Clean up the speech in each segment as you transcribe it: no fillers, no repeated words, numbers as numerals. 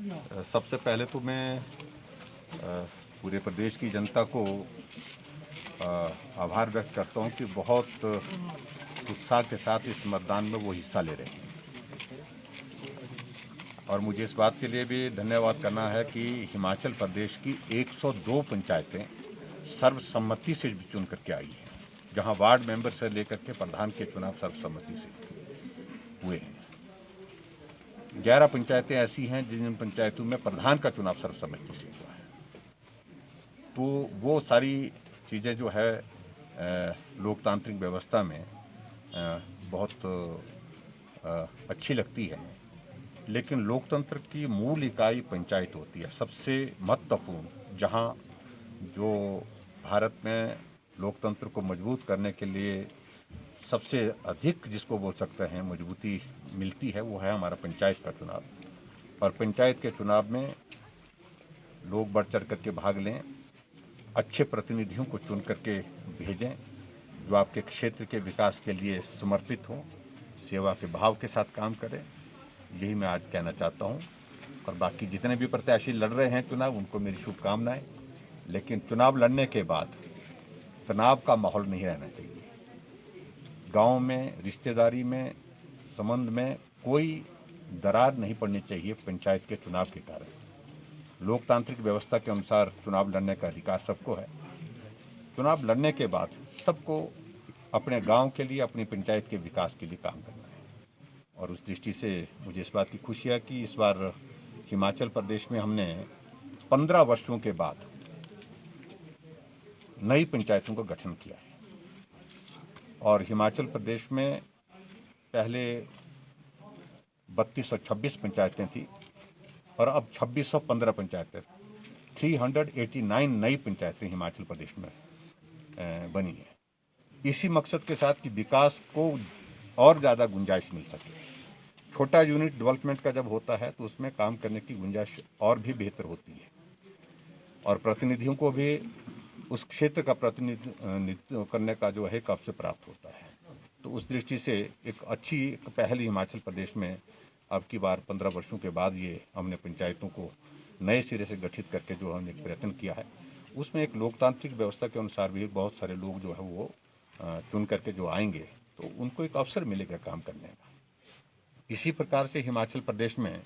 सबसे पहले तो मैं पूरे प्रदेश की जनता को आभार व्यक्त करता हूं कि बहुत उत्साह के साथ इस मतदान में वो हिस्सा ले रहे हैं। और मुझे इस बात के लिए भी धन्यवाद करना है कि हिमाचल प्रदेश की 102 पंचायतें सर्वसम्मति से चुन करके आई हैं, जहां वार्ड मेंबर से लेकर के प्रधान के चुनाव सर्वसम्मति से हुए हैं। 11 पंचायतें ऐसी हैं जिन पंचायतों में प्रधान का चुनाव सर्वसम्मति से हुआ है। तो वो सारी चीज़ें जो है लोकतांत्रिक व्यवस्था में बहुत अच्छी लगती है। लेकिन लोकतंत्र की मूल इकाई पंचायत होती है, सबसे महत्वपूर्ण, जहां जो भारत में लोकतंत्र को मजबूत करने के लिए सबसे अधिक जिसको बोल सकते हैं मजबूती मिलती है, वो है हमारा पंचायत का चुनाव। और पंचायत के चुनाव में लोग बढ़ चढ़ करके भाग लें, अच्छे प्रतिनिधियों को चुन करके भेजें जो आपके क्षेत्र के विकास के लिए समर्पित हों, सेवा के भाव के साथ काम करें। यही मैं आज कहना चाहता हूं। और बाकी जितने भी प्रत्याशी लड़ रहे हैं चुनाव, उनको मेरी शुभकामनाएं। लेकिन चुनाव लड़ने के बाद तनाव का माहौल नहीं रहना चाहिए। गांव में, रिश्तेदारी में, संबंध में कोई दरार नहीं पड़नी चाहिए पंचायत के चुनाव के कारण। लोकतांत्रिक व्यवस्था के अनुसार चुनाव लड़ने का अधिकार सबको है। चुनाव लड़ने के बाद सबको अपने गांव के लिए, अपनी पंचायत के विकास के लिए काम करना है। और उस दृष्टि से मुझे इस बात की खुशी है कि इस बार हिमाचल प्रदेश में हमने 15 वर्षों के बाद नई पंचायतों का गठन किया है। और हिमाचल प्रदेश में पहले 3226 पंचायतें थी और अब 2615 पंचायतें, 389 नई पंचायतें हिमाचल प्रदेश में बनी है। इसी मकसद के साथ कि विकास को और ज़्यादा गुंजाइश मिल सके। छोटा यूनिट डेवलपमेंट का जब होता है तो उसमें काम करने की गुंजाइश और भी बेहतर होती है और प्रतिनिधियों को भी उस क्षेत्र का प्रतिनिधित्व करने का जो है एक अवसर प्राप्त होता है। तो उस दृष्टि से एक अच्छी पहल हिमाचल प्रदेश में अब की बार 15 वर्षों के बाद ये हमने पंचायतों को नए सिरे से गठित करके जो हमने एक प्रयत्न किया है, उसमें एक लोकतांत्रिक व्यवस्था के अनुसार भी बहुत सारे लोग जो है वो चुन करके जो आएंगे तो उनको एक अवसर मिलेगा काम करने का। इसी प्रकार से हिमाचल प्रदेश में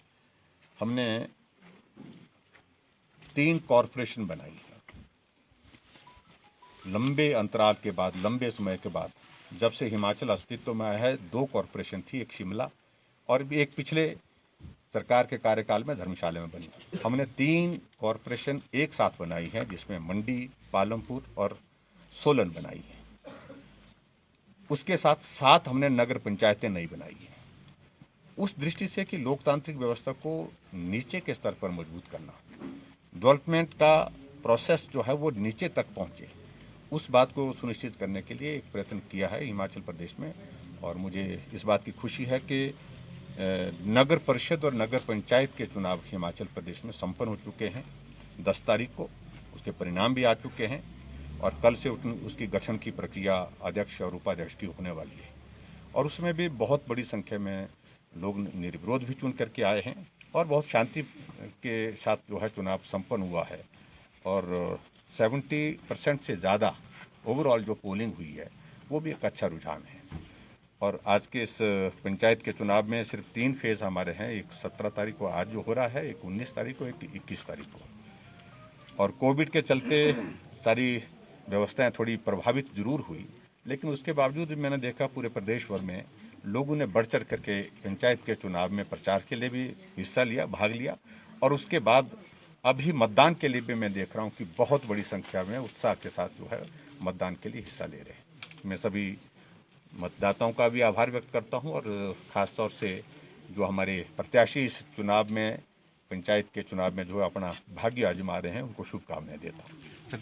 हमने 3 कॉरपोरेशन बनाई है। लंबे अंतराल के बाद, लंबे समय के बाद, जब से हिमाचल अस्तित्व में आया है, 2 कॉरपोरेशन थी, एक शिमला और भी एक पिछले सरकार के कार्यकाल में धर्मशाला में बनी। हमने 3 कॉरपोरेशन एक साथ बनाई है, जिसमें मंडी, पालमपुर और सोलन बनाई है। उसके साथ 7 हमने नगर पंचायतें नई बनाई हैं। उस दृष्टि से कि लोकतांत्रिक व्यवस्था को नीचे के स्तर पर मजबूत करना, डेवलपमेंट का प्रोसेस जो है वो नीचे तक पहुंचे, उस बात को सुनिश्चित करने के लिए एक प्रयत्न किया है हिमाचल प्रदेश में। और मुझे इस बात की खुशी है कि नगर परिषद और नगर पंचायत के चुनाव हिमाचल प्रदेश में संपन्न हो चुके हैं। 10 तारीख को उसके परिणाम भी आ चुके हैं और कल से उसकी गठन की प्रक्रिया अध्यक्ष और उपाध्यक्ष की होने वाली है। और उसमें भी बहुत बड़ी संख्या में लोग निर्विरोध भी चुन करके आए हैं और बहुत शांति के साथ जो है चुनाव संपन्न हुआ है। और 70% से ज़्यादा ओवरऑल जो पोलिंग हुई है वो भी एक अच्छा रुझान है। और आज के इस पंचायत के चुनाव में सिर्फ 3 फेज़ हमारे हैं। एक 17 तारीख को आज जो हो रहा है, एक 19 तारीख को, एक 21 तारीख को। और कोविड के चलते सारी व्यवस्थाएं थोड़ी प्रभावित जरूर हुई, लेकिन उसके बावजूद भी मैंने देखा पूरे प्रदेश भर में लोगों ने बढ़ चढ़ करके पंचायत के चुनाव में प्रचार के लिए भी हिस्सा लिया, भाग लिया। और उसके बाद अभी मतदान के लिए भी मैं देख रहा हूं कि बहुत बड़ी संख्या में उत्साह के साथ जो है मतदान के लिए हिस्सा ले रहे हैं। मैं सभी मतदाताओं का भी आभार व्यक्त करता हूं और ख़ासतौर से जो हमारे प्रत्याशी इस चुनाव में, पंचायत के चुनाव में जो अपना भाग्य आजमा रहे हैं, उनको शुभकामनाएं देता हूँ।